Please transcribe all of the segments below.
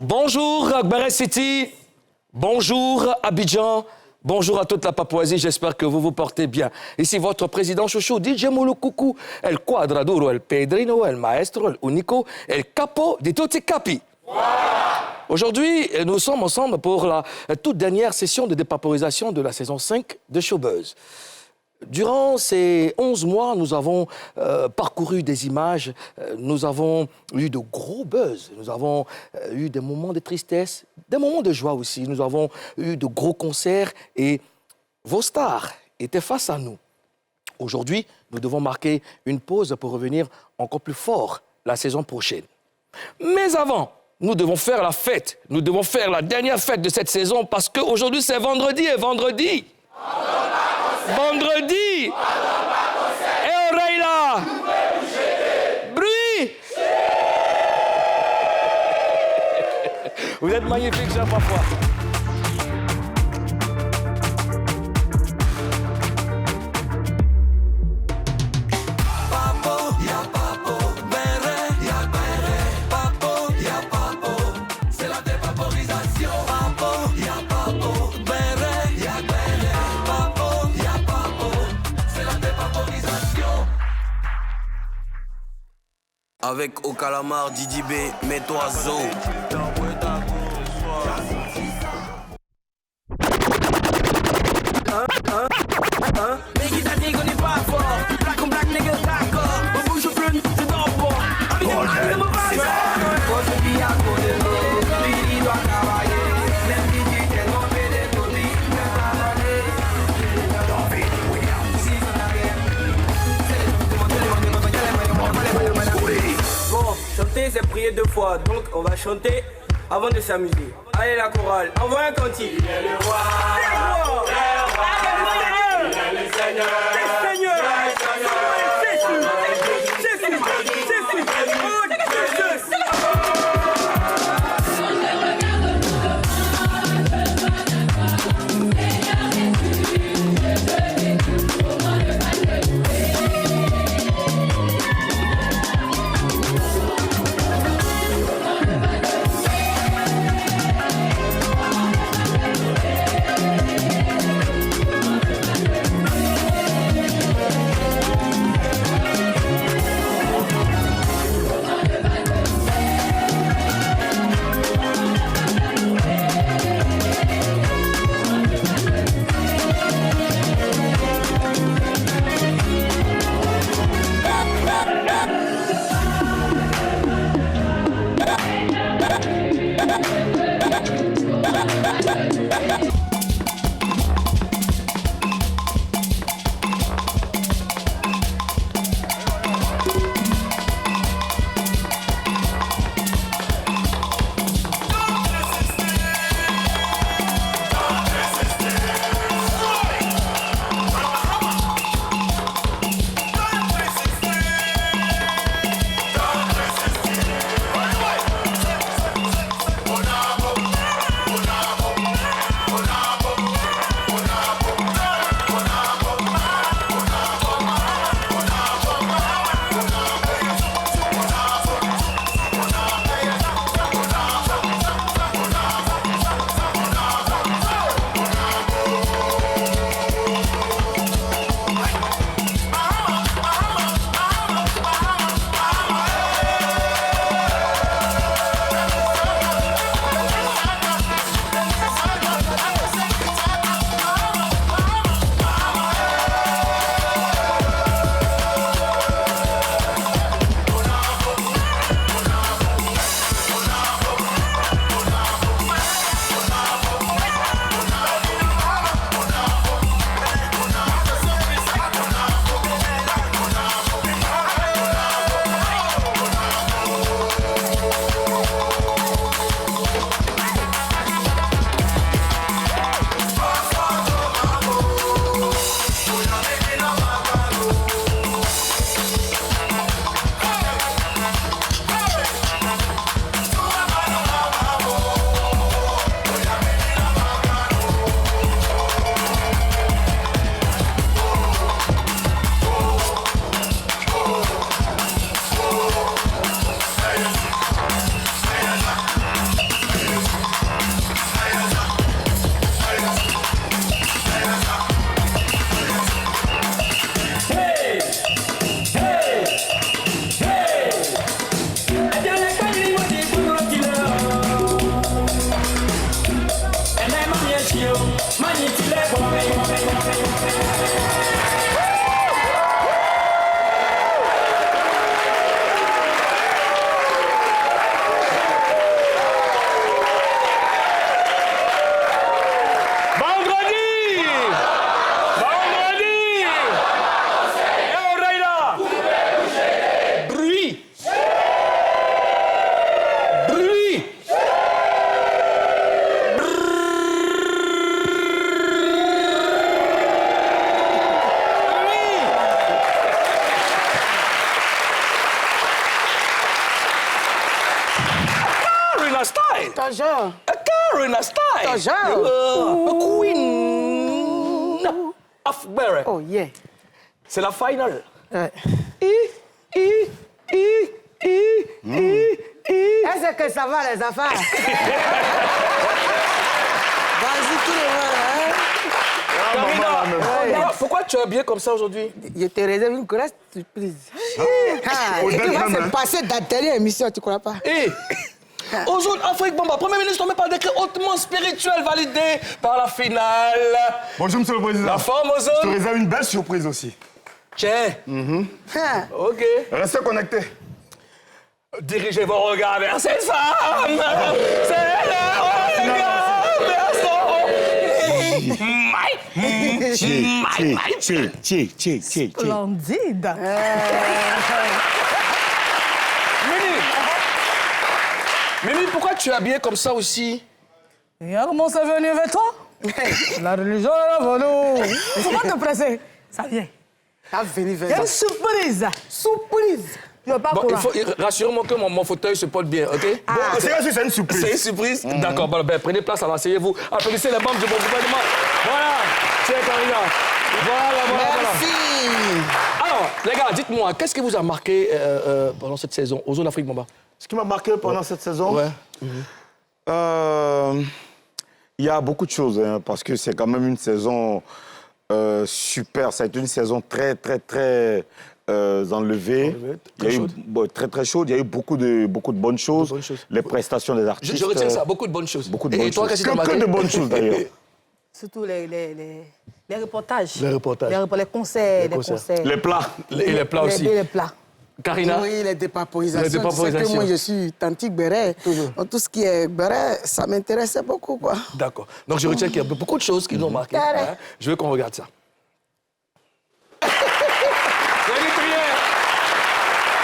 Bonjour Akbarès City, bonjour Abidjan, bonjour à toute la Papouasie, j'espère que vous vous portez bien. Ici votre président chouchou, DJ Moulou Coucou, el Quadraduro, el Pedrino, el Maestro, el Unico, el Capo di tutti capi. Aujourd'hui, nous sommes ensemble pour la toute dernière session de dépaporisation de la saison 5 de Showbuzz. Durant ces 11 mois, nous avons parcouru des images, nous avons eu de gros buzz, nous avons eu des moments de tristesse, des moments de joie aussi, nous avons eu de gros concerts et vos stars étaient face à nous. Aujourd'hui, nous devons marquer une pause pour revenir encore plus fort la saison prochaine. Mais avant, nous devons faire la fête, nous devons faire la dernière fête de cette saison parce qu'aujourd'hui c'est vendredi et vendredi. Vendredi et oreille là. Bruit. Vous êtes magnifiques, cher papa. Avec au calamar, Didi B, mets-toi zo. Nigga, that nigga n'est pas fort. Black on black, nigga, d'accord. On bouge plus, je dors pas. Avec un black, me va faire. Quand je dis à côté de l'eau, lui, il doit travailler. Même si tu t'es trompé de tout, il peut travailler. Bon, chanter c'est prier deux fois, donc on va chanter avant de s'amuser. Allez la chorale, envoie un cantique. Il est le roi, il est le Seigneur, Toujours. Karina style. Toujours. Queen of Barrett. Oh, yeah. C'est la finale. Ouais. Mmh. Est-ce que ça va, les affaires? Vas-y, tout le monde, hein? Karina, pourquoi tu es habillée comme ça aujourd'hui? Je te réserve une grosse surprise. Tu vas se passer d'atelier émission, tu crois pas? Ozone Afrique Bomba, Premier ministre nommé par décret hautement spirituel validé par la finale. Bonjour, monsieur le président. La forme, Ozone. Je te réserve une belle surprise aussi. Tiens. OK. Restez connectés. Dirigez vos regards vers cette femme. C'est le regard vers son... Splendide. Mimi, pourquoi tu es habillée comme ça aussi? Comment c'est venu avec toi? La religion est la volonté. Pourquoi te presser? Ça vient. Ça vient vers toi. Quelle surprise! Surprise! Je veux pas Bon, rassurez-moi que mon fauteuil se porte bien, OK? Bon, c'est une surprise. C'est une surprise? D'accord, bon, ben, prenez place, asseyez-vous. Applaudissez les membres du bon gouvernement. Voilà, tiens, Karina. Voilà. Merci. Alors, les gars, dites-moi, qu'est-ce qui vous a marqué pendant cette saison aux Zones Afrique Bomba? Ce qui m'a marqué pendant cette saison, Ouais. il y a beaucoup de choses, hein, parce que c'est quand même une saison super. Ça a été une saison très enlevée. Il y a eu très chaude. Il y a eu beaucoup de bonnes choses. Les prestations des artistes. Je retiens ça, beaucoup de bonnes choses. Beaucoup de bonnes Et toi, choses. qu'est-ce qui t'a marqué? Que de bonnes choses, d'ailleurs. Surtout les reportages. Les reportages. Les concerts. Les plats. Et les plats aussi. Les plats. Karina? Oui, les dépaporisations. Les dépaporisations. Tu sais que moi, je suis tantique béret. Donc, tout ce qui est béret, ça m'intéressait beaucoup, quoi. D'accord. Donc, je retiens qu'il y a beaucoup de choses qui nous ont marqué. Hein? Je veux qu'on regarde ça.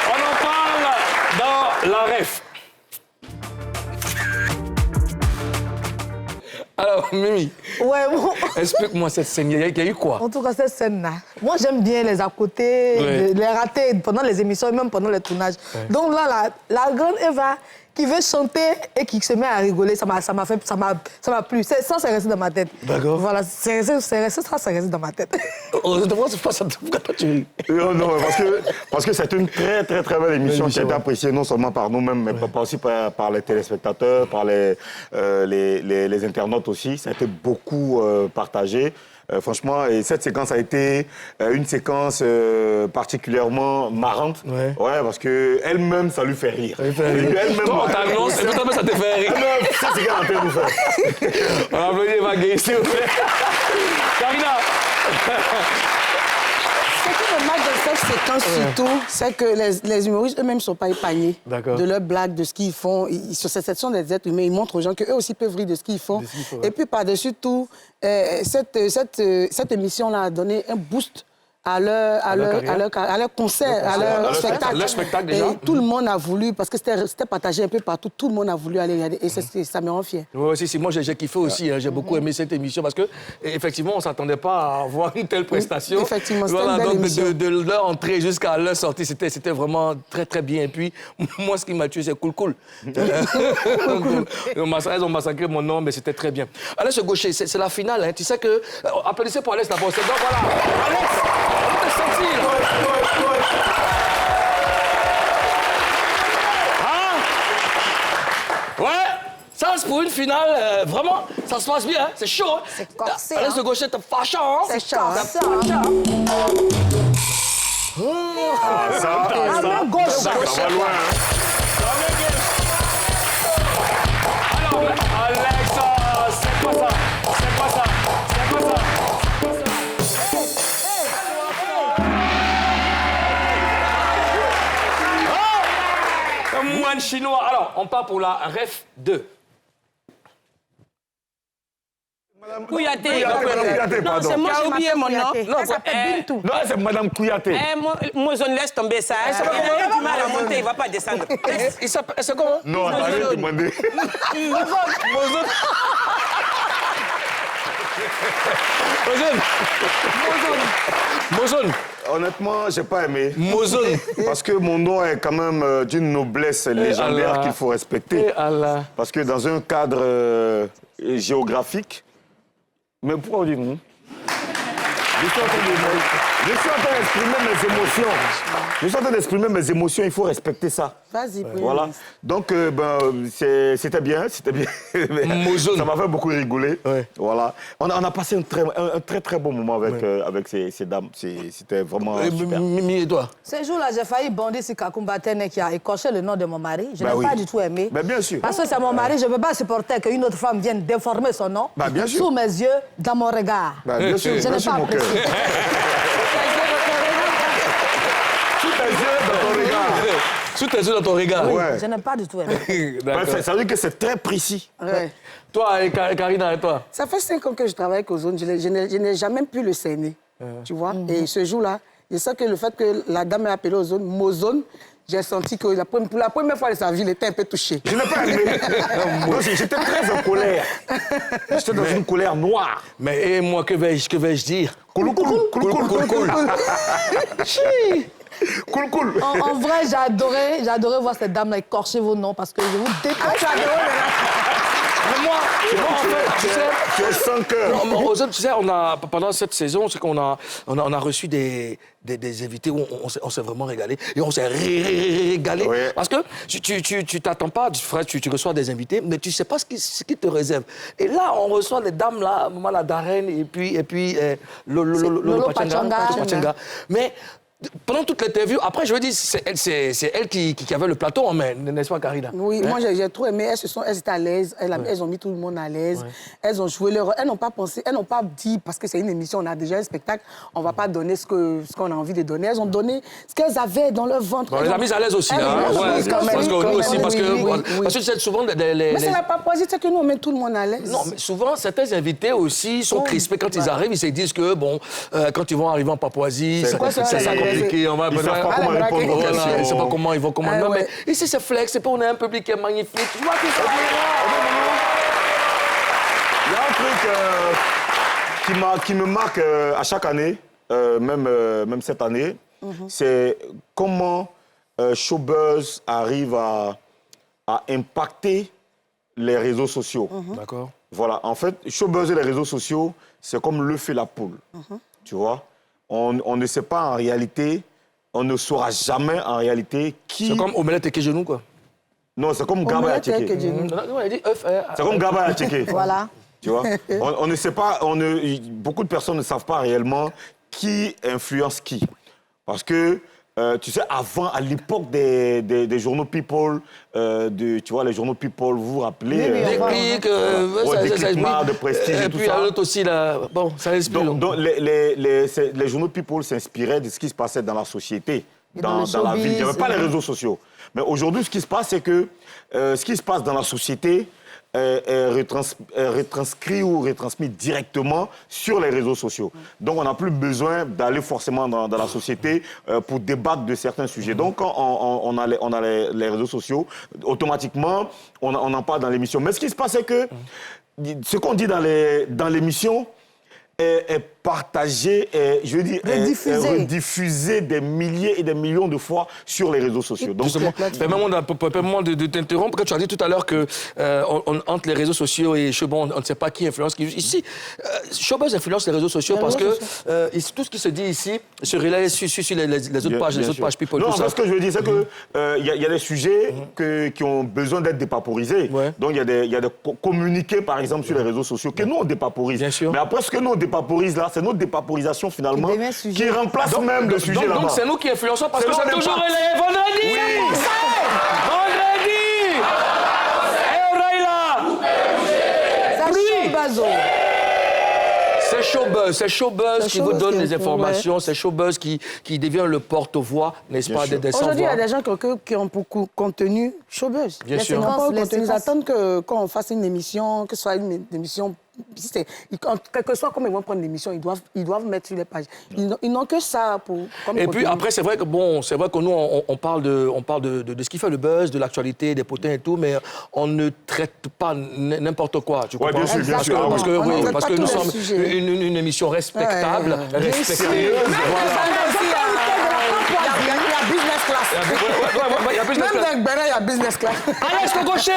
On en parle dans la ref. Alors, Mimi, Ouais, bon. explique-moi cette scène. Il y a eu quoi? En tout cas, cette scène-là, moi, j'aime bien les à côté, Ouais. les rater pendant les émissions et même pendant les tournages. Ouais. Donc là, la grande Eva qui veut chanter et qui se met à rigoler, ça m'a plu. Ça, c'est resté dans ma tête. D'accord. Voilà, c'est resté dans ma tête. Pourquoi tu ris? Non, parce que c'est une très belle émission qui a été appréciée non seulement par nous-mêmes, mais aussi par les téléspectateurs, par les internautes aussi. Ça a été beaucoup partagé. Franchement, et cette séquence a été une séquence particulièrement marrante. Ouais, parce qu'elle-même, ça lui fait rire. Toi, on t'annonce et toi, ça te fait rire. Ça, c'est qu'elle est en train de nous faire. On applaudit Eva Gay, s'il vous plaît. Karina. Ce qui me marque de cette séquence surtout, c'est que les humoristes eux-mêmes ne sont pas épargnés de leurs blagues, de ce qu'ils font. Sur cette section des êtres humains, ils montrent aux gens qu'eux aussi peuvent rire de ce qu'ils font. Et puis, par-dessus tout, cette émission-là a donné un boost à leur concert, à leur spectacle. Leur spectacle, déjà. Et tout le monde a voulu, parce que c'était partagé un peu partout, tout le monde a voulu aller regarder. Et ça me rend fier. Oui, si, moi j'ai kiffé aussi. Hein, j'ai beaucoup aimé cette émission parce que, effectivement, on ne s'attendait pas à avoir une telle prestation. Effectivement, c'était une belle donc, émission. de leur entrée jusqu'à leur sortie, c'était vraiment très bien. Et puis, moi, ce qui m'a tué, c'est cool. Ils ont massacré mon nom, mais c'était très bien. Alex Gaucher, c'est la finale. Hein. Tu sais que... applaudissez pour Alex d'abord. Donc voilà, Alex, on te sentit, là. Hein? Ouais, ça c'est pour une finale, vraiment, ça se passe bien, hein? C'est chaud. Hein? C'est corsé. Alex de Gaucher, t'es fâchant. Hein? C'est chaud. Ça gauche. va loin. Alors, Alex, c'est quoi ça? Un moine chinois. Alors, on part pour la ref 2. Kouyaté. Pardon. C'est moi, j'ai oublié mon nom. Non, ça s'appelle Bintou. Non, c'est Madame Kouyaté. Moi, je laisse tomber ça. Il a du mal à monter, il ne va pas descendre. C'est comment? Non, allez demander. Mozone, Honnêtement, j'ai pas aimé. Mozone. Parce que mon nom est quand même d'une noblesse légendaire qu'il faut respecter. Parce que dans un cadre géographique... Mais pourquoi on dit non? Je suis en train d'exprimer mes émotions. Je suis en train d'exprimer mes émotions, il faut respecter ça. Vas-y, voilà. Donc, c'était bien. Ça m'a fait beaucoup rigoler. Ouais. Voilà. On a passé un très bon moment avec ces dames. C'était vraiment super. Mimi et toi? Ce jour-là, j'ai failli bondir sur Kakumba Tene qui a écorché le nom de mon mari. Je n'ai pas du tout aimé. Mais bien sûr. Parce que c'est mon mari, je ne peux pas supporter qu'une autre femme vienne déformer son nom sous mes yeux, dans mon regard. Bien sûr, je n'ai pas apprécié. Sous tes yeux dans ton regard. Ouais. Je n'ai pas du tout aimé. Ça veut dire que c'est très précis. Ouais. Toi, Karina, et toi? Ça fait 5 ans que je travaille avec Ozone. Je n'ai jamais pu le cerner. Tu vois? Et ce jour-là, je sais que le fait que la dame m'a appelé Ozone, Mozone, j'ai senti que pour la première fois de sa vie, il était un peu touché. Je n'ai pas aimé. J'étais très en colère. J'étais dans une colère noire. Mais moi, que vais-je dire? Cool. Cool. En vrai, j'ai adoré voir cette dame-là écorcher vos noms parce que je vous déteste. Mais moi, en fait, tu es sans cœur. Tu sais, pendant cette saison, c'est qu'on a reçu des invités où on s'est vraiment régalé. Et on s'est régalé. Oui. Parce que tu t'attends pas, tu reçois des invités, mais tu sais pas ce qu'ils te réservent. Et là, on reçoit les dames, là, Maman la Darène et puis Lolo Pachanga. Mais pendant toute l'interview, après, je veux dire, c'est elle qui avait le plateau en main, n'est-ce pas, Karina? Oui, moi, j'ai trop aimé. Elles étaient à l'aise. Elles ont mis tout le monde à l'aise. Ouais. Elles ont joué leur rôle. Elles n'ont pas pensé, elles n'ont pas dit, parce que c'est une émission, on a déjà un spectacle, on ne va pas donner ce qu'on a envie de donner. Elles ont donné ce qu'elles avaient dans leur ventre. On les a mises à l'aise aussi. Parce que c'est souvent Mais c'est la Papouasie, c'est que nous, on met tout le monde à l'aise. Non, mais souvent, certains invités aussi sont crispés quand ils arrivent. Ils se disent que, bon, quand ils vont arriver en Papouasie, c'est ça compliqué. On va ils ne savent pas comment répondre aux questions. Ils ne savent pas comment ils vont commander. Non, mais ici, c'est flex. C'est pas on a un public qui est magnifique. Tu vois que ça Il y a un truc qui me marque à chaque année, même cette année, c'est comment Showbuzz arrive à impacter les réseaux sociaux. D'accord. Voilà, en fait, Showbuzz et les réseaux sociaux, c'est comme l'œuf et la poule. Tu vois? On ne sait pas en réalité, on ne saura jamais en réalité qui... C'est comme Omelette et Kejenou, quoi. Non, c'est comme Gaba et Attiéké. Non, il dit œuf. C'est comme Gaba et Attiéké. Voilà. Tu vois? On ne sait pas, beaucoup de personnes ne savent pas réellement qui influence qui. Parce que, tu sais, avant, à l'époque des journaux People, tu vois, les journaux People, vous vous rappelez? Déclic, de prestige et tout ça. Et puis l'autre aussi, là, bon, ça inspire. Donc les journaux People s'inspiraient de ce qui se passait dans la société, dans la ville. Il n'y avait pas les réseaux sociaux. Mais aujourd'hui, ce qui se passe, c'est que ce qui se passe dans la société est retranscrit ou retransmis directement sur les réseaux sociaux. Donc, on n'a plus besoin d'aller forcément dans la société pour débattre de certains sujets. Donc, quand on a les réseaux sociaux, automatiquement, on en parle dans l'émission. Mais ce qui se passe, c'est que ce qu'on dit dans l'émission est partagé, je veux dire, rediffusé des milliers et des millions de fois sur les réseaux sociaux. Donc, permets-moi de t'interrompre, parce que tu as dit tout à l'heure que entre les réseaux sociaux et Showbuzz, on ne sait pas qui influence qui. Ici, Showbuzz influence les réseaux sociaux parce que tout ce qui se dit ici se relaie sur les autres pages, les autres pages People. Non, ce que je veux dire, c'est qu'il y a des sujets qui ont besoin d'être dépaporisés. Donc, il y a des communiqués, par exemple, sur les réseaux sociaux que nous, on dépaporise. Bien sûr. Mais après, ce que nous, on dépaporise là, c'est notre dépaporisation, finalement, qui remplace même le sujet là-bas. Donc, c'est nous qui influençons parce que c'est toujours les vendredis. Oui. Vendredi. C'est Showbuzz qui vous donne les informations, c'est Showbuzz qui devient le porte-voix, n'est-ce pas, des sans-voix. Aujourd'hui, il y a des gens qui ont beaucoup contenu Showbuzz. Bien sûr. Ils attendent qu'on fasse une émission, que ce soit une émission... Quel que soit comment ils vont prendre l'émission, ils doivent mettre sur les pages. Ils n'ont que ça pour... Et puis après, c'est vrai que nous, on parle de ce qui fait le buzz, de l'actualité, des potins et tout, mais on ne traite pas n'importe quoi. Tu comprends? Bien sûr. Parce que nous sommes une émission respectable, respectueuse. Voilà. business class. Il y a business Même class. avec Bénin, il y a business class. Alex le gaucher.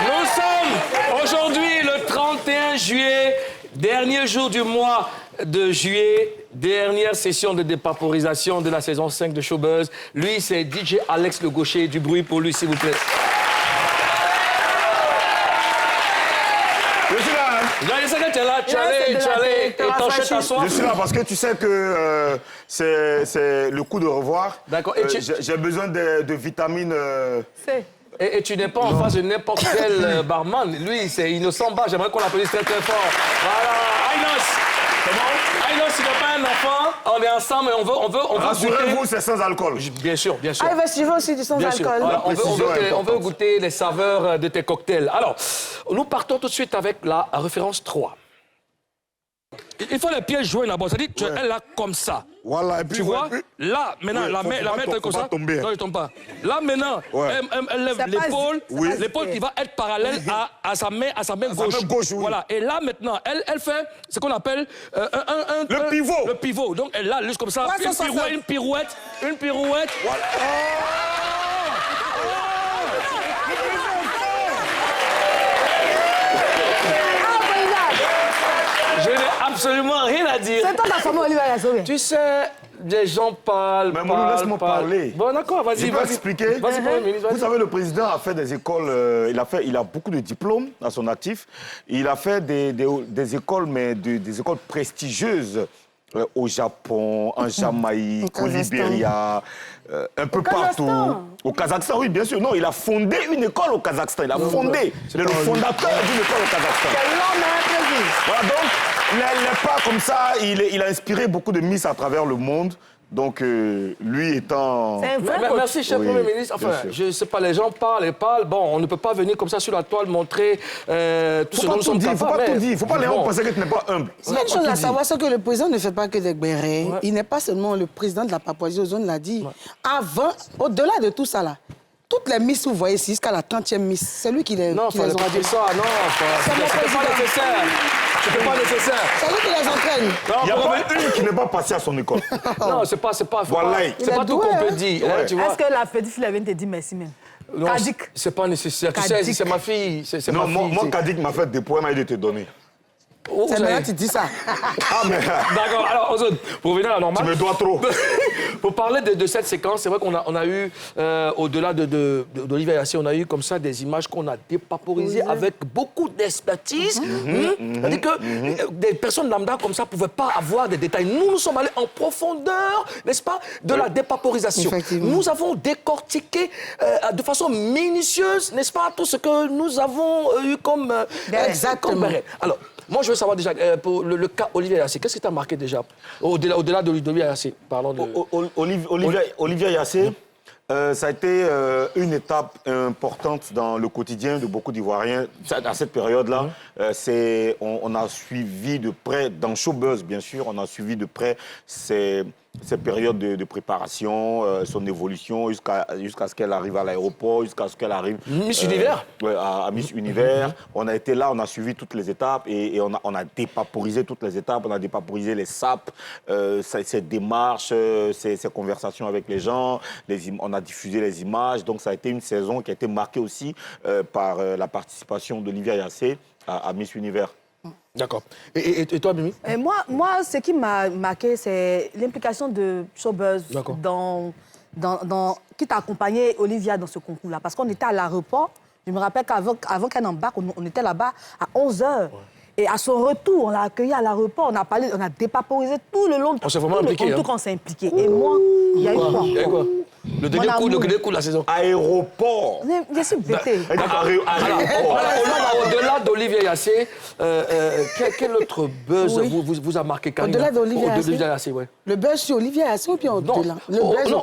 Nous sommes aujourd'hui le 31 juillet, dernier jour du mois de juillet, dernière session de dépaporisation de la saison 5 de Showbuzz. Lui, c'est DJ Alex le Gaucher. Du bruit pour lui, s'il vous plaît. Je suis là, hein. Je sais que tu es là, tu allais étancher ta soif. Je suis là parce que tu sais que c'est le coup de revoir. D'accord. J'ai besoin de vitamines... Et tu n'es pas en face de n'importe quel barman. Lui, c'est Innocent Bar. J'aimerais qu'on l'applaudisse très très fort. Voilà. Ainos. Comment? Ainos, il n'est pas un enfant. On est ensemble et on veut Rassurez-vous, c'est sans alcool. Bien sûr, bien sûr. Ah, tu veux aussi du sans Bien sûr. alcool. Voilà, on veut importante. goûter les saveurs de tes cocktails. Alors, nous partons tout de suite avec la référence 3. Il faut les pieds joints d'abord. C'est-à-dire que tu es là comme ça. Voilà, et puis... Tu vois, là, maintenant, la main est comme ça. Tomber. Non, il ne tombe pas. Là, maintenant, Ouais. elle lève l'épaule. Oui. L'épaule qui va être parallèle à sa main gauche. main gauche, oui. Voilà. Et là, maintenant, elle fait ce qu'on appelle Le pivot. Le pivot. Donc, elle là, juste comme ça. Ouais, Une pirouette. Voilà. Je n'ai absolument rien à dire. C'est toi ta famille, Olivier Yassoué. Tu sais, les gens parlent. Mais Moulou, laisse-moi parler. Bon, d'accord, vas-y, Je peux vas-y. expliquer. Vas-y, Premier ministre, Vous vas-y. savez, le président a fait des écoles, il a beaucoup de diplômes à son actif. Il a fait des écoles, mais des écoles prestigieuses au Japon, en Jamaïque, au Libéria, un peu partout. Au Kazakhstan, oui, bien sûr. Non, il a fondé une école au Kazakhstan. Il a fondé. Il est le fondateur d'une école au Kazakhstan. Voilà, donc, les pas comme ça, il a inspiré beaucoup de Miss à travers le monde. Donc, lui étant... C'est un vrai coach. Merci, cher Oui, Premier ministre. Enfin, bien sûr. je ne sais pas, les gens parlent et parlent. Bon, on ne peut pas venir comme ça sur la toile montrer tout ce Faut dont pas nous tout sommes dire, faut capables. pas tout mais- dire. Faut pas les gens Bon. penser que tu n'es pas humble. Il y a une chose à savoir, c'est que le président ne fait pas que des bérets. Il n'est pas seulement le président de la Papouasie-Ozone, l'a dit. Avant, au-delà de tout ça, là, toutes les Miss que vous voyez ici, jusqu'à la 30e Miss, c'est lui qui les, Non, qui il ne les fallait pas dire entraîne. ça. Non, C'est mon c'était pas président. nécessaire. C'était pas nécessaire. C'est lui qui les entraîne. Il n'y a Non, pas une qui n'est pas passée à son école. non, c'est pas Voilà. c'est pas est tout doué, qu'on hein. peut dire. hein, tu vois. Est-ce que la petite fille vient te dire merci même? Non, Kadik. c'est pas nécessaire. Tu sais, Kadik. c'est ma fille. C'est Non, ma fille. moi Kadik m'a fait des points, il m'a dit de te donner. Oh, C'est maintenant que tu dis ça. Ah, mais D'accord, alors Ozone, pour revenir à la normale. tu me dois trop. Pour parler de cette séquence, c'est vrai qu'on a eu, au-delà d'Olivier Yassé, on a eu comme ça des images qu'on a dépaporisées avec beaucoup d'expertise. C'est-à-dire que des personnes lambda comme ça ne pouvaient pas avoir des détails. Nous sommes allés en profondeur, n'est-ce pas, de la dépaporisation. Nous avons décortiqué de façon minutieuse, n'est-ce pas, tout ce que nous avons eu comme... Exactement. Alors, moi, je veux savoir déjà, pour le cas Olivier Yassé, qu'est-ce qui t'a marqué déjà? Au-delà d'Olivier Yassé, parlons de... Olivier Yassé, ça a été une étape importante dans le quotidien de beaucoup d'Ivoiriens. À cette période-là, on a suivi de près, dans Showbuzz bien sûr, on a suivi de près ces périodes de préparation, son évolution jusqu'à ce qu'elle arrive à l'aéroport, jusqu'à ce qu'elle arrive... Miss Univers. Ouais, à Miss Univers. On a été là, on a suivi toutes les étapes et on a dépaporisé toutes les étapes. On a dépaporisé les sapes, ses démarches, ses conversations avec les gens. On a diffusé les images. Donc ça a été une saison qui a été marquée aussi par la participation d'Olivier Yassé à Miss Univers. D'accord. Et toi, Mimi? Moi, ce qui m'a marqué, c'est l'implication de Showbuzz qui t'a accompagné Olivia dans ce concours-là. Parce qu'on était à l'aéroport. Je me rappelle qu'avant qu'elle embarque, on était là-bas à 11h. Et à son retour, on l'a accueilli à l'aéroport, on a dépaporisé tout le long. On s'est vraiment impliqué. Tout qu'on s'est impliqué. Et moi, il y a eu quoi? Il y a eu quoi? Le dernier coup de la saison. Aéroport. Je suis bêtée. Au-delà d'Olivier Yassé, quel autre buzz vous a marqué, Karina? Au-delà d'Olivier Yassé, ouais. Le buzz sur Olivier Yassé ou bien au-delà?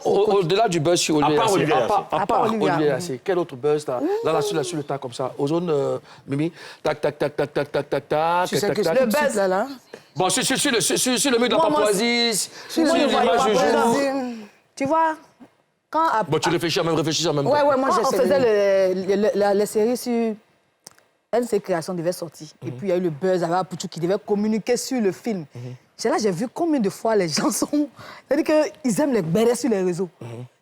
Au-delà du buzz sur Olivier Yassé. À part Olivier Yassé. Quel autre buzz là, sur le tas comme ça? Ozone, Mimi, tac, tac, tac, tac, tac, tac, tac, tac. Tu sais que le buzz là. Bon, sur le mur de la Papouasie, sur l'image du jour. Tu vois, quand... Bon, tu réfléchis en même temps. Ouais, moi, on faisait les séries sur... NC Création devait sortir. Et puis, il y a eu le buzz avec Apouchou qui devait communiquer sur le film. Là, j'ai vu combien de fois les gens sont... C'est-à-dire qu'ils aiment les bérets sur les réseaux.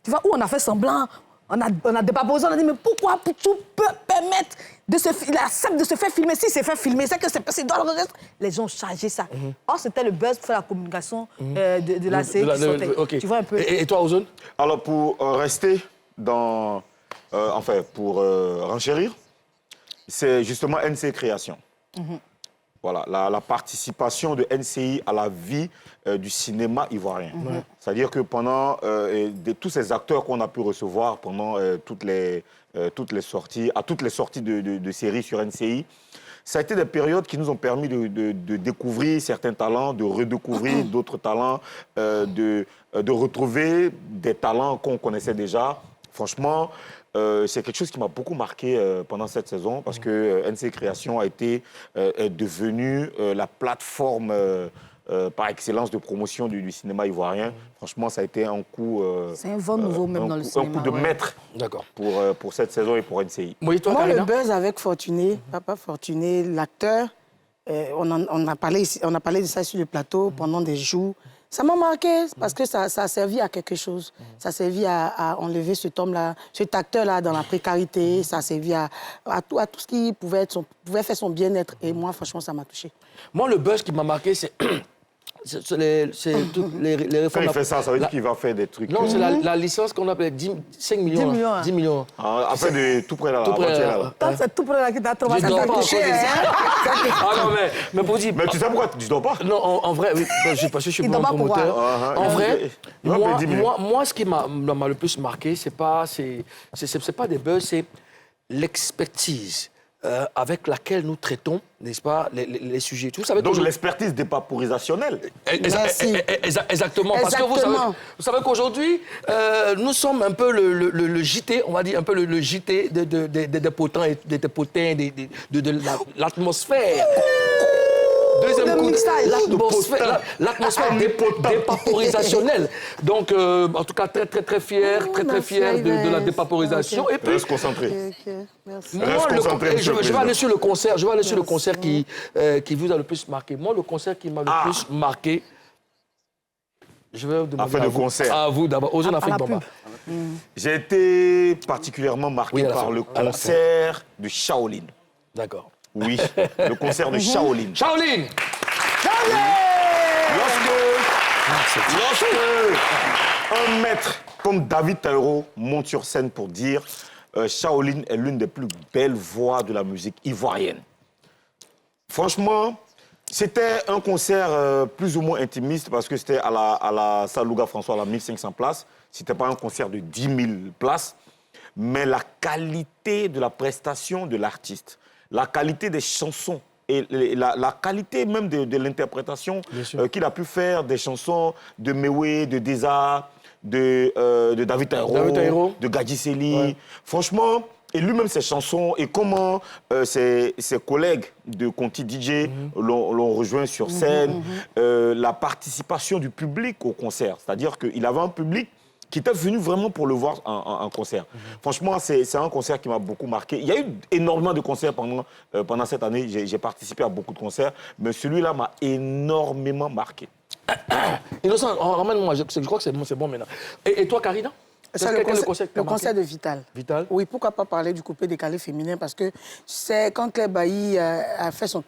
Tu vois, où on a fait semblant, on a dépaposé, on a dit, mais pourquoi Apouchou peut permettre il accepte de se faire filmer? S'il s'est fait filmer, c'est que c'est passé dans le reste. Les gens ont chargé ça. Or, c'était le buzz pour faire la communication de la série qui sortait. Okay. Tu vois un peu. Et toi, Ozone? Alors, pour rester dans... pour renchérir, c'est justement NC Création. Voilà, la participation de NCI à la vie du cinéma ivoirien. C'est-à-dire que pendant tous ces acteurs qu'on a pu recevoir pendant toutes les sorties, à toutes les sorties de séries sur NCI, ça a été des périodes qui nous ont permis de découvrir certains talents, de redécouvrir d'autres talents, de retrouver des talents qu'on connaissait déjà. Franchement, c'est quelque chose qui m'a beaucoup marqué pendant cette saison parce que NC Création est devenue la plateforme par excellence de promotion du cinéma ivoirien. Franchement, ça a été un coup... c'est un vent nouveau même dans le cinéma. Un coup de maître pour cette saison et pour NCI. Moi, le buzz avec Fortuné, Papa Fortuné, l'acteur, on a parlé de ça sur le plateau pendant des jours. Ça m'a marqué parce que ça a servi à quelque chose. Ça a servi à enlever cet homme-là, cet acteur-là dans la précarité. Ça a servi à tout ce qui pouvait faire son bien-être. Et moi, franchement, ça m'a touché. Moi, le buzz qui m'a marqué, c'est les réformes... Quand il fait ça, ça veut dire qu'il va faire des trucs... Non, c'est la licence qu'on appelle 5 millions. 10 millions. 10 millions. Après, de tout près là. C'est tout près là qui t'a trouvé. Ça t'a touché, Ah non, mais pour dire... Mais tu sais pourquoi tu ne dors pas? Non, en vrai, oui. Parce que je suis pas un promoteur. En vrai, moi, ce qui m'a le plus marqué, c'est pas des buzz, c'est l'expertise avec laquelle nous traitons, n'est-ce pas, les sujets. Donc l'expertise dépaporisationnelle. Exactement. Parce que vous savez qu'aujourd'hui, nous sommes un peu le JT, on va dire un peu le JT des potins et des potins, de l'atmosphère. Deuxième coup, l'atmosphère dépaporisationnelle. Donc, en tout cas, très fier de la dépaporisation. Et puis, reste concentré. Merci. Je vais aller sur le concert. Je vais aller sur le concert qui vous a le plus marqué. Moi, le concert qui m'a le plus marqué, je vais vous demander à vous d'abord. Ozone Afrique Bamba. J'ai été particulièrement marqué par le concert de Shaolin. D'accord. Oui, le concert de Shaolin. Shaolin. Lorsque un maître comme David Taïro monte sur scène pour dire Shaolin est l'une des plus belles voix de la musique ivoirienne. Franchement, c'était un concert plus ou moins intimiste parce que c'était à la salle Louga François, à la 1500 places. C'était pas un concert de 10 000 places, mais la qualité de la prestation de l'artiste, la qualité des chansons et la qualité même de l'interprétation qu'il a pu faire des chansons de Mewé, de Deza, de David Taïro, de Gadji Sely. Ouais. Franchement, et lui-même ses chansons et comment ses collègues de Conti DJ l'ont rejoint sur scène, la participation du public au concert. C'est-à-dire qu'il avait un public qui était venu vraiment pour le voir en concert. Franchement, c'est un concert qui m'a beaucoup marqué. Il y a eu énormément de concerts pendant cette année. J'ai participé à beaucoup de concerts, mais celui-là m'a énormément marqué. Innocent, ramène-moi, je crois que c'est bon maintenant. Et toi, Karina? C'est le concert de Vital. Vital. Oui, pourquoi pas parler du coupé décalé féminin, parce que c'est quand Claire Bailly a fait son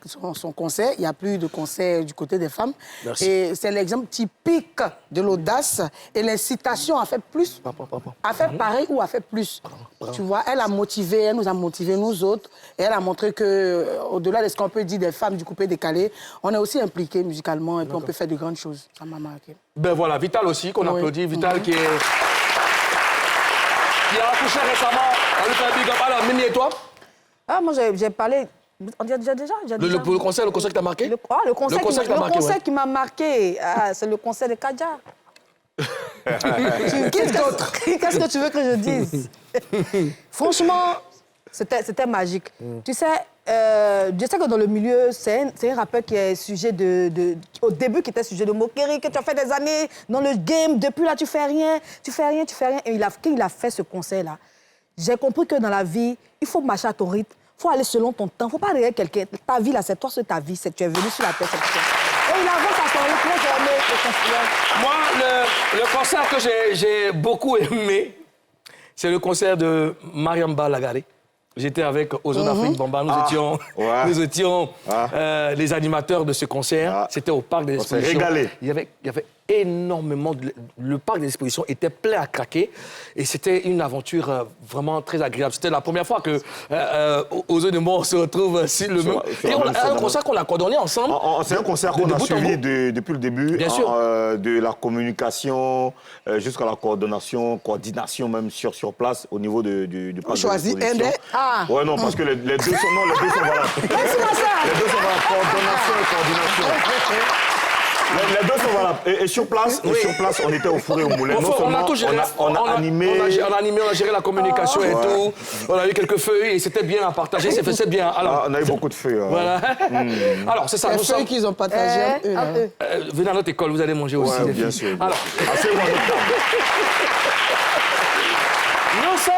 concert, il n'y a plus de concert du côté des femmes. Merci. Et c'est l'exemple typique de l'audace et l'incitation à faire plus, à faire pareil ou à faire plus. Tu vois, elle a motivé, elle nous a motivés, nous autres, et elle a montré qu'au-delà de ce qu'on peut dire des femmes du coupé décalé, on est aussi impliqués musicalement et puis on peut faire de grandes choses. Ça m'a marqué. Ben voilà, Vital aussi, qu'on applaudit. Vital qui a accouché récemment. On lui fait un big up. Alors, Mimi et toi? Ah, moi, j'ai parlé... On dit déjà? Le concert qui t'a marqué? Le concert qui m'a marqué, c'est le concert de Kadja. Qu'est-ce que tu veux que je dise? Franchement, c'était magique. Tu sais, je sais que dans le milieu, c'est un rappeur qui est sujet au début, qui était sujet de moquerie, que tu as fait des années dans le game, depuis là, tu fais rien. Et quand il a fait ce concert-là, j'ai compris que dans la vie, il faut marcher à ton rythme, il faut aller selon ton temps, il ne faut pas regarder quelqu'un. Ta vie, là, c'est toi, c'est ta vie, tu es venu sur la terre, c'est toi. Et il avance à son rythme, j'ai aimé le concert. Moi, le concert que j'ai beaucoup aimé, c'est le concert de Mariam Balagari. J'étais avec Ozone Afrique Bamba, nous étions les animateurs de ce concert. C'était au Parc des Expositions. On s'est régalé. Il y avait énormément... Le Parc des Expositions était plein à craquer et c'était une aventure vraiment très agréable. C'était la première fois que Ozone et moi, on se retrouve sur le même... Et on a un concert qu'on a coordonné ensemble. C'est un concert qu'on a suivi depuis le début. Bien sûr. De la communication jusqu'à la coordination même sur place au niveau du Parc des Expositions. Ouais, non, parce que les deux sont valables. Les deux sont valables. Coordination et coordination. Les deux sont valables. Et sur place, on était au four et au moulin. On a tout géré. On a animé. On a géré la communication et tout. On a eu quelques feuilles et c'était bien à partager. C'est bien. Alors, on a eu beaucoup de feuilles. Voilà. Alors, c'est ça. Les feuilles qu'ils ont partagées. Venez à notre école, vous allez manger aussi. Bien sûr. Alors, nous sommes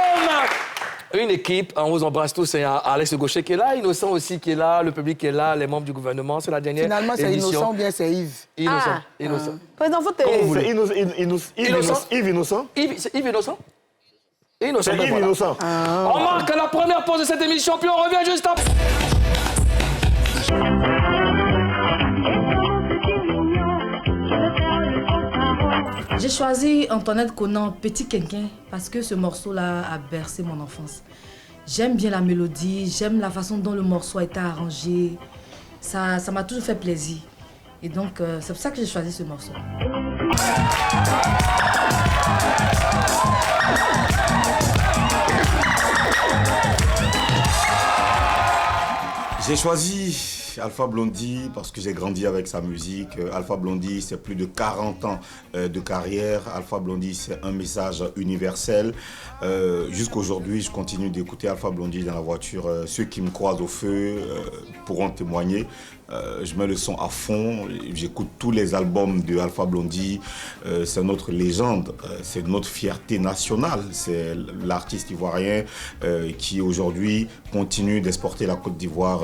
une équipe, on vous embrasse tous, il y a Alex Gaucher qui est là, Innocent aussi qui est là, le public qui est là, les membres du gouvernement, c'est la dernière Finalement, c'est émission. Innocent ou bien c'est Yves? Innocent. Président, vous C'est Yves Innocent? C'est Yves Innocent? Innocent. C'est Yves Innocent. On marque la première pause de cette émission, puis on revient juste après. J'ai choisi Antoinette Conan, Petit Quinquin, parce que ce morceau-là a bercé mon enfance. J'aime bien la mélodie, j'aime la façon dont le morceau a été arrangé. Ça m'a toujours fait plaisir. Et donc, c'est pour ça que j'ai choisi ce morceau. J'ai choisi Alpha Blondy parce que j'ai grandi avec sa musique. Alpha Blondy, c'est plus de 40 ans de carrière. Alpha Blondy, c'est un message universel. Jusqu'aujourd'hui, je continue d'écouter Alpha Blondy dans la voiture. Ceux qui me croisent au feu pourront témoigner. Je mets le son à fond, j'écoute tous les albums de Alpha Blondy. C'est notre légende, c'est notre fierté nationale. C'est l'artiste ivoirien qui aujourd'hui continue d'exporter la Côte d'Ivoire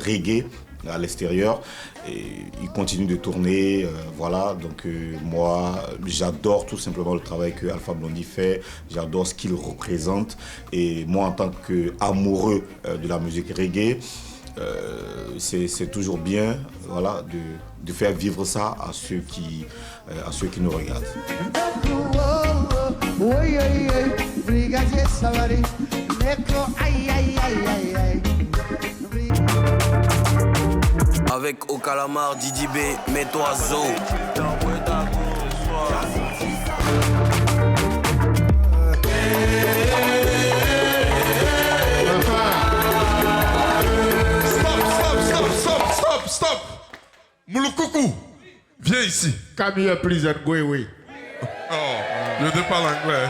reggae à l'extérieur. Et il continue de tourner, voilà. Donc moi, j'adore tout simplement le travail que Alpha Blondy fait. J'adore ce qu'il représente. Et moi, en tant qu'amoureux de la musique reggae, c'est toujours bien, voilà, de faire vivre ça à ceux qui nous regardent. Avec au calamar Didi B, mets-toi zo. Stop! Moulokoukou, viens ici. Come here, please, and go away. Oh, je te parle anglais.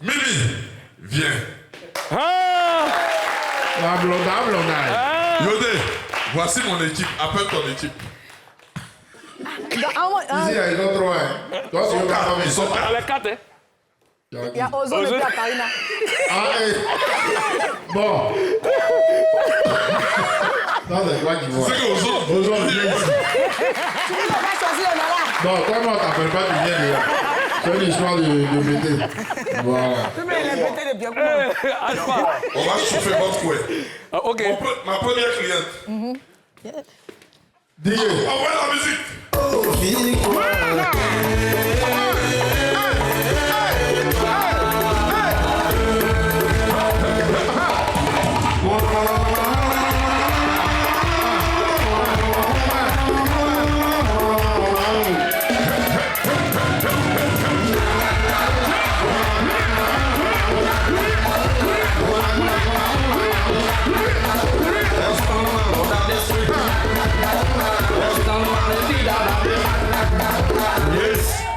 Mimi, viens. Yodé, voici mon équipe. Appelle ton équipe. Ici, ils ont trois. Toi, c'est le cas. Ils sont Avec 4, hein? Il y a Ozone et puis Karina. Bon. Non, c'est toi qui vois. C'est que Ozone, viens ici. Tu ne vas pas choisir le là. Non, toi, on t'appelle pas, tu viens déjà. C'est une histoire de bêter. Voilà. Mais il est bêté de bien On va chauffer votre couette. Ok. Ma première cliente. Dis. Envoie la musique.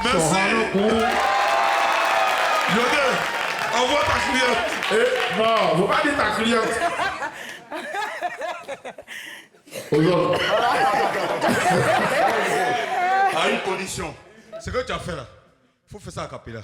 Merci. Yodé, envoie ta cliente. Non, faut pas dire ta cliente. Ozone. À une condition. Ce que tu as fait là, il faut faire ça à Capella.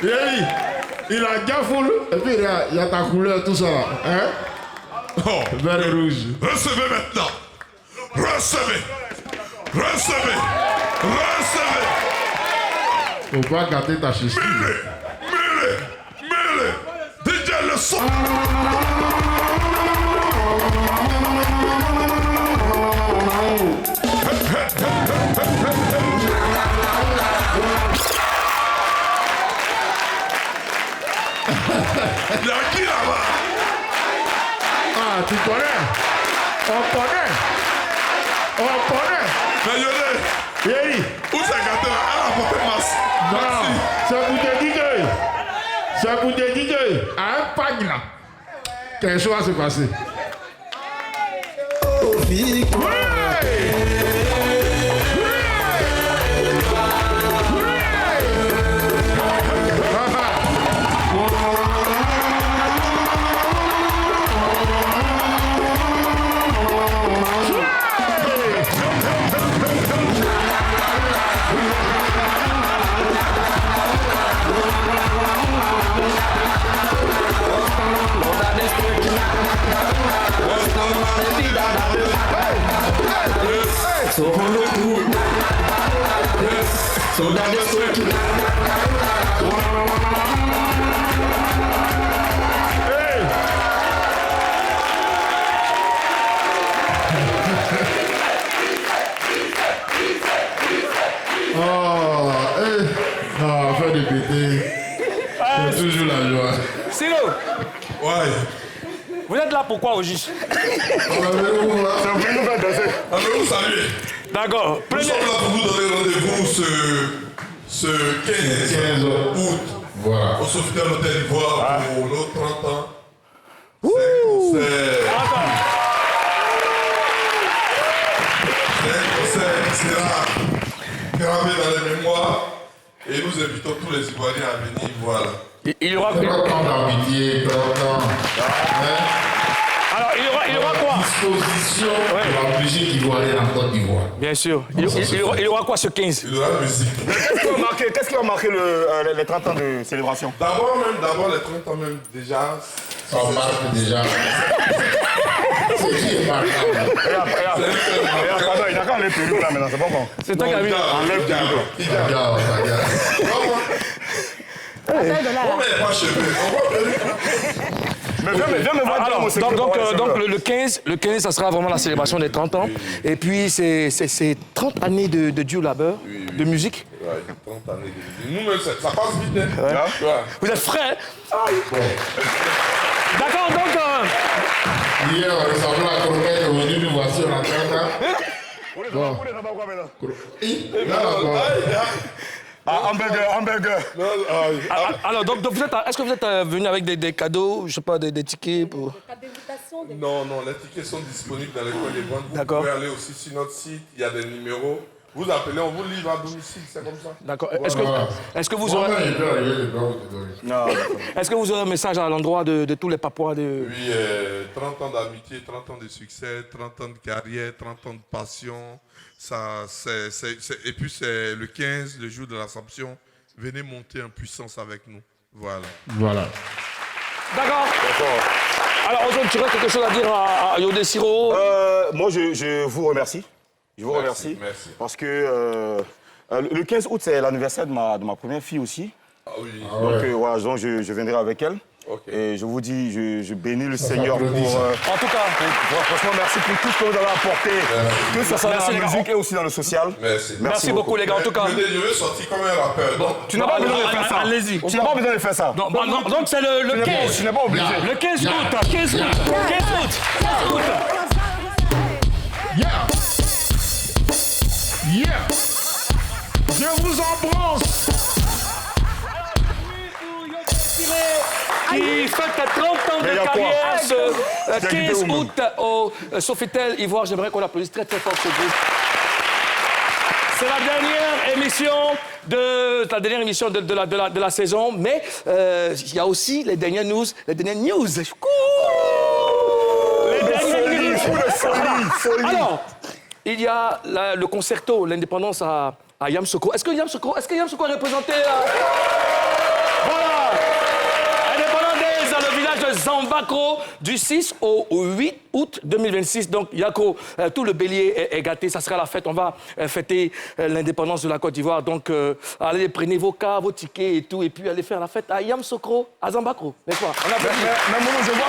Yéli, il a Gafoul, et puis il y a ta couleur, tout ça. Hein? Oh. Vert et rouge. Recevez maintenant. Recevez. Recevez. Recevez. Faut pas gâter ta chiste. Mets-le. DJ le son. Il y a qui là-bas? Ah, tu connais? On connaît. Mais Yodé, Yéli. où c'est gâté là? Elle a porté masse. Non, c'est pour te dire que... C'est pour te dire que... À un pagne là, quelque chose va se passer. Non, faire des pétés, c'est toujours la joie. Silo, Ouais. vous êtes là pourquoi au juste? Allez, vous saluer. D'accord. Nous sommes là pour vous donner rendez-vous ce 15 août Voilà. au Sofitel Hôtel Ivoire pour nos 30 ans. C'est un concert qui sera gravé dans les mémoires et nous invitons tous les Ivoiriens à venir. Voilà. Il y aura... Tant d'amitié, tant... Alors, il y aura quoi? disposition de la musique ivoirienne en Côte d'Ivoire. Bien sûr. Il aura quoi ce 15? Il aura la musique. Qu'est-ce qui a marqué les 30 ans de célébration? D'abord les 30 ans même, déjà. Ça marque déjà. C'est qui est marquable. Regarde, pardon, il n'a qu'à enlever perruque là maintenant, c'est bon. C'est toi qui as vu. Enlève perruque. Regarde. On met pas cheveux. Mais viens me voir dans mon secret. Donc le 15, ça sera vraiment la célébration des 30 ans. Et puis, c'est 30 années de dur labeur, de musique. Ouais, 30 années de musique. Nous-mêmes, ça passe vite, hein. Ouais. Vous êtes frais, hein? D'accord, donc... Hier, on ressemblait à Croquette, aujourd'hui, nous voici, on a 30 ans. Hamburger. Alors, donc est-ce que vous êtes venu avec des cadeaux, je sais pas, des tickets pour... Non, les tickets sont disponibles dans les coins des ventes. Vous D'accord. pouvez aller aussi sur notre site, il y a des numéros. Vous appelez, on vous livre à domicile, c'est comme ça. D'accord. Est-ce que vous aurez... Non. Est-ce que vous aurez un message à l'endroit de tous les Papouas de... Oui, 30 ans d'amitié, 30 ans de succès, 30 ans de carrière, 30 ans de passion. Et puis c'est le 15, le jour de l'Assomption. Venez monter en puissance avec nous. Voilà. D'accord. Alors, Ozone, tu aurais quelque chose à dire à Yodé Siro? Moi, je vous remercie. Merci. Parce que le 15 août, c'est l'anniversaire de ma première fille aussi. Ah oui. Donc, voilà, donc je viendrai avec elle. Okay. Et je vous dis, je bénis le Seigneur pour... En tout cas, franchement, merci pour tout ce que vous avez apporté. Que ce soit dans la musique et aussi dans le social. Merci beaucoup, les gars, en tout cas. Je veux sortir comme un rappeur. Bon, Tu n'as pas besoin de faire ça. Allez-y. Tu n'as pas besoin de faire ça. Donc, c'est le 15. Tu n'es pas obligé. Le 15 août. 15 août. Yeah. Je vous embrasse. Qui fête 30 ans de carrière ce 15 août au Sofitel Ivoire. J'aimerais qu'on applaudisse très très fort ce groupe. C'est la dernière émission de la saison, mais il y a aussi les dernières news. Les dernières news. Alors, il y a le concerto, l'indépendance à Yamoussoukro. Est-ce que Yamoussoukro est représenté là? Voilà. Indépendance dans le village de Zambakro du 6 au 8 août 2026. Donc, Yako, tout le bélier est gâté. Ça sera la fête. On va fêter l'indépendance de la Côte d'Ivoire. Donc, allez, prenez vos cas, vos tickets et tout. Et puis, allez faire la fête à Yamoussoukro, à Zambakro. N'est-ce pas? Mais moi, je vois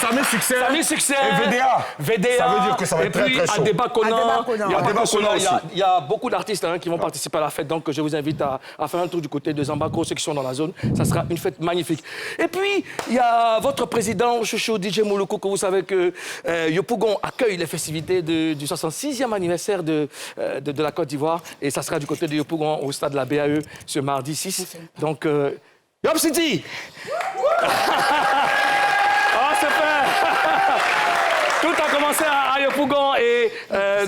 Samy Succès et VDA. Ça veut dire que ça va être très, très chaud. À Débat-Conan, il y a beaucoup d'artistes qui vont participer à la fête. Donc, je vous invite à faire un tour du côté de Zambakro, ceux qui sont dans la zone. Ça sera une fête magnifique. Et puis, il y a votre président, Chouchou DJ Moluko, que vous savez que Yopougon accueille les festivités du 66e anniversaire de la Côte d'Ivoire. Et ça sera du côté de Yopougon, au stade de la BAE, ce mardi 6. Donc, Yop City! Tout a commencé à Yopougon et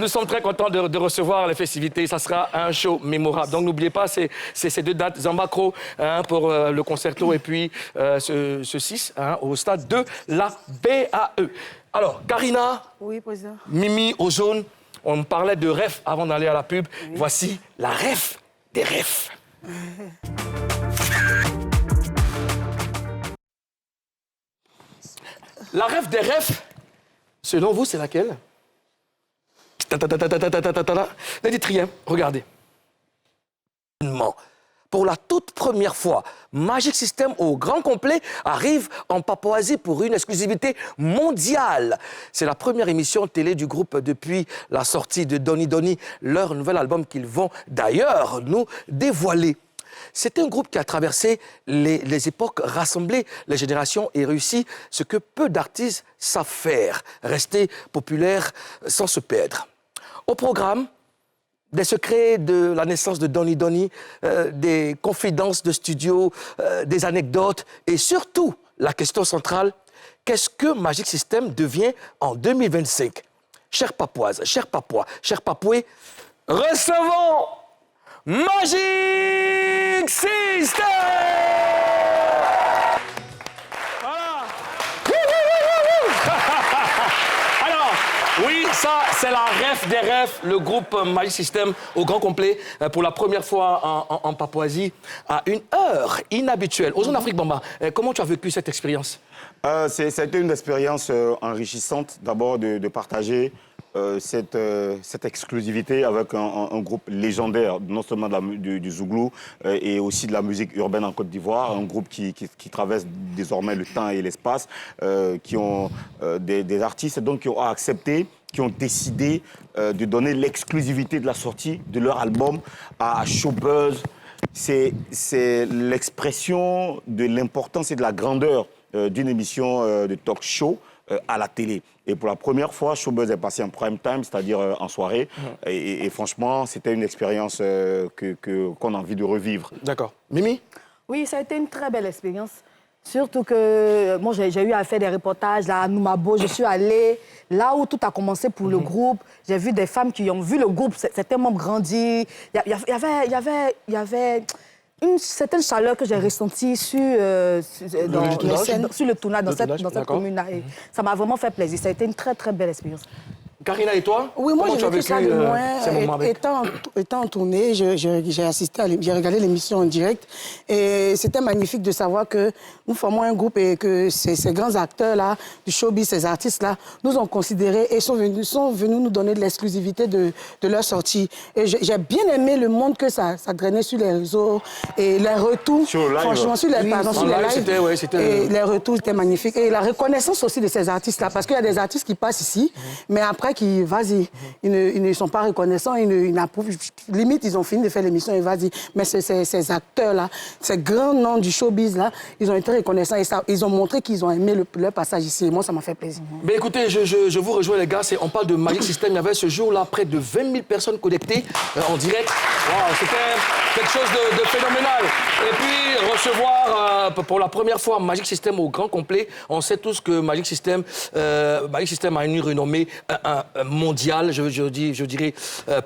nous sommes très contents de recevoir les festivités. Ça sera un show mémorable. Donc n'oubliez pas ces deux dates, Zambakro pour le concerto et puis ce 6 au stade de la BAE. Alors, Karina, Oui, président. Mimi, Ozone, on parlait de ref avant d'aller à la pub. Oui. Voici la ref des refs. La ref des refs, selon vous, c'est laquelle? Ne dites rien, regardez. Pour la toute première fois, Magic System au grand complet arrive en Papouasie pour une exclusivité mondiale. C'est la première émission télé du groupe depuis la sortie de Donny Donny, leur nouvel album qu'ils vont d'ailleurs nous dévoiler. C'est un groupe qui a traversé les époques, rassemblé les générations et réussi ce que peu d'artistes savent faire, rester populaire sans se perdre. Au programme, des secrets de la naissance de Donny Donny, des confidences de studio, des anecdotes et surtout la question centrale, qu'est-ce que Magic System devient en 2025? Chères Papouaises, chers Papouas, chers Papouais, recevons Magic System! Voilà! C'est la ref des refs, le groupe Magic System au grand complet pour la première fois en Papouasie à une heure inhabituelle. Aux zones Afrique Bamba, comment tu as vécu cette expérience? C'était une expérience enrichissante, d'abord de partager cette exclusivité avec un groupe légendaire, non seulement du Zouglou et aussi de la musique urbaine en Côte d'Ivoire, un groupe qui traverse désormais le temps et l'espace, qui ont des artistes donc, qui ont accepté, qui ont décidé de donner l'exclusivité de la sortie de leur album à Showbuzz. C'est l'expression de l'importance et de la grandeur d'une émission de talk show à la télé. Et pour la première fois, Showbuzz est passé en prime time, c'est-à-dire en soirée. Et franchement, c'était une expérience qu'on a envie de revivre. D'accord. Mimi? Oui, ça a été une très belle expérience. Surtout que moi, j'ai eu à faire des reportages là, à Noumabo. Je suis allée là où tout a commencé pour le groupe. J'ai vu des femmes qui ont vu le groupe, certains membres grandir. Il y avait une certaine chaleur que j'ai ressentie sur le tournage, dans cette commune-là. Ça m'a vraiment fait plaisir. Ça a été une très, très belle expérience. Karina, et toi? Oui, moi, j'ai vécu ça de loin. Étant en tournée, j'ai assisté, j'ai regardé l'émission en direct. Et c'était magnifique de savoir que nous formons un groupe et que ces grands acteurs-là, du showbiz, ces artistes-là, nous ont considérés et sont venus nous donner de l'exclusivité de leur sortie. Et j'ai bien aimé le monde que ça drainait sur les réseaux et les retours. Franchement, sur les lives. Et les retours étaient magnifiques. Et la reconnaissance aussi de ces artistes-là. Parce qu'il y a des artistes qui passent ici, mais après, vas-y, ils ne sont pas reconnaissants, ils n'approuvent. Limite, ils ont fini de faire l'émission et vas-y. Mais ces acteurs-là, ces grands noms du showbiz-là, ils ont été reconnaissants et ils ont montré qu'ils ont aimé leur passage ici. Et moi, ça m'a fait plaisir. Mais écoutez, je vous rejoins, les gars. On parle de Magic System. Il y avait ce jour-là près de 20 000 personnes connectées en direct. Wow, c'était quelque chose de phénoménal. Et puis, recevoir pour la première fois Magic System au grand complet. On sait tous que Magic System a une renommée mondiale, je dirais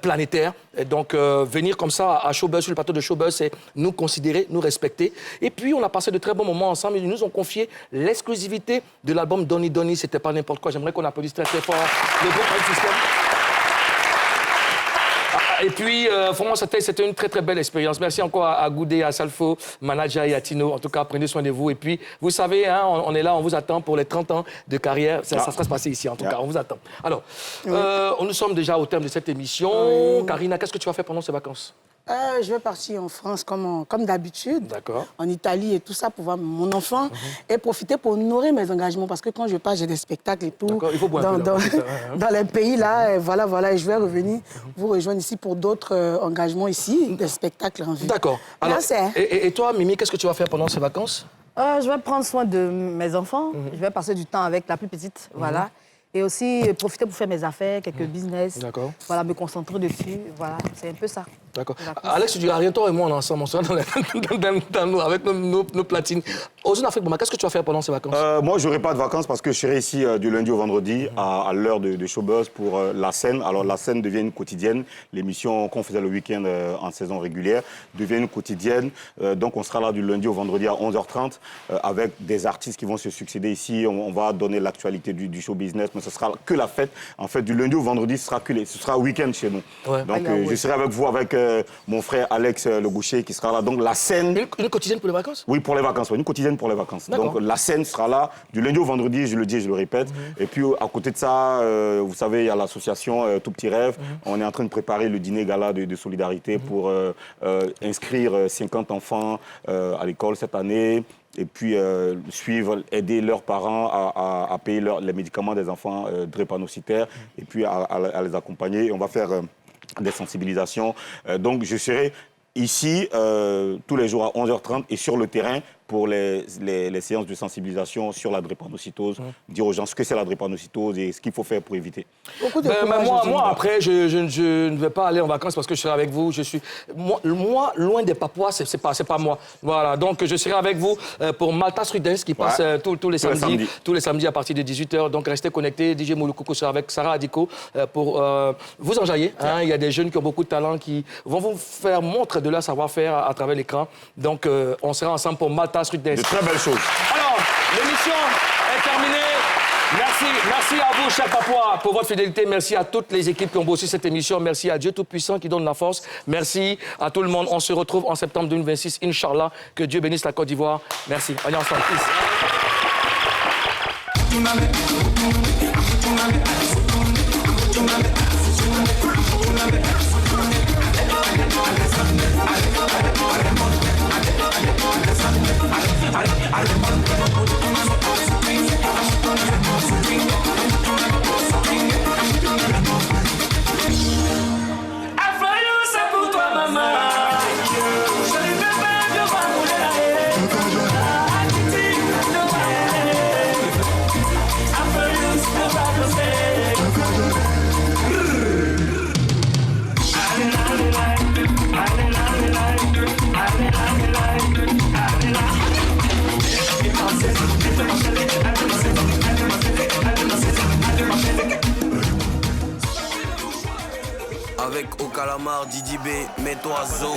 planétaire. Et donc, venir comme ça à Showbuzz, sur le plateau de Showbuzz, c'est nous considérer, nous respecter. Et puis, on a passé de très bons moments ensemble. Ils nous ont confié l'exclusivité de l'album Donny Donny. C'était pas n'importe quoi. J'aimerais qu'on applaudisse très, très fort le groupe Magic System. Et puis, vraiment, c'était une très, très belle expérience. Merci encore à Goudé, à Salfo, Manaja et à Tino. En tout cas, prenez soin de vous. Et puis, vous savez, hein, on est là, on vous attend pour les 30 ans de carrière. Ça sera se passer ici, en tout cas, on vous attend. Alors, nous sommes déjà au terme de cette émission. Karina, qu'est-ce que tu vas faire pendant ces vacances? Je vais partir en France comme d'habitude, d'accord, en Italie et tout ça pour voir mon enfant et profiter pour honorer mes engagements parce que quand je pars, j'ai des spectacles et tout il faut dans les pays là. Et voilà, et je vais revenir vous rejoindre ici pour d'autres engagements ici, des spectacles en vue. D'accord. Et toi, Mimi, qu'est-ce que tu vas faire pendant ces vacances? Je vais prendre soin de mes enfants. Je vais passer du temps avec la plus petite, voilà. Et aussi profiter pour faire mes affaires, quelques business. D'accord. Voilà, me concentrer dessus. Voilà, c'est un peu ça. D'accord. Alex, tu dis rien, toi et moi, on est ensemble, on sera avec nos platines. Aux zones Afrique, qu'est-ce que tu vas faire pendant ces vacances? Moi, je n'aurai pas de vacances parce que je serai ici du lundi au vendredi à l'heure de Showbuzz pour La Scène. Alors, La Scène devient une quotidienne. L'émission qu'on faisait le week-end en saison régulière devient une quotidienne. Donc, on sera là du lundi au vendredi à 11h30 avec des artistes qui vont se succéder ici. On va donner l'actualité du show business, mais ce sera que la fête. En fait, du lundi au vendredi, ce sera week-end chez nous. Ouais. Donc, je serai avec vous, avec mon frère Alex Le Goucher qui sera là. Donc, La Scène... Une quotidienne pour les vacances? Oui, pour les vacances. Une quotidienne pour les vacances. Donc, La Scène sera là du lundi au vendredi, je le dis et je le répète. Et puis, à côté de ça, vous savez, il y a l'association Tout Petit Rêve. On est en train de préparer le dîner gala de solidarité pour inscrire 50 enfants à l'école cette année. Et puis aider leurs parents à payer les médicaments des enfants drépanocytaires et puis à les accompagner. On va faire des sensibilisations. Donc, je serai ici tous les jours à 11h30 et sur le terrain pour les séances de sensibilisation sur la drépanocytose, dire aux gens ce que c'est la drépanocytose et ce qu'il faut faire pour éviter. Moi, après, je ne vais pas aller en vacances parce que je serai avec vous. Moi, loin des Papouas, c'est pas moi. Voilà, donc je serai avec vous pour Malta Street Dance qui passe tous les samedis à partir de 18h. Donc restez connectés. DJ Moulukoukou sera avec Sarah Adiko pour vous enjailler. Hein. Il y a des jeunes qui ont beaucoup de talent qui vont vous faire montre de leur savoir-faire à travers l'écran. Donc on sera ensemble pour Malta Street Dance. De très belles choses. Alors, l'émission est terminée. Merci à vous, chers Papouas, pour votre fidélité. Merci à toutes les équipes qui ont bossé cette émission. Merci à Dieu Tout-Puissant qui donne la force. Merci à tout le monde. On se retrouve en septembre 2026, Inch'Allah. Que Dieu bénisse la Côte d'Ivoire. Merci. Allez ensemble. Peace. Avec au calamar, Didi B, mets-toi zo.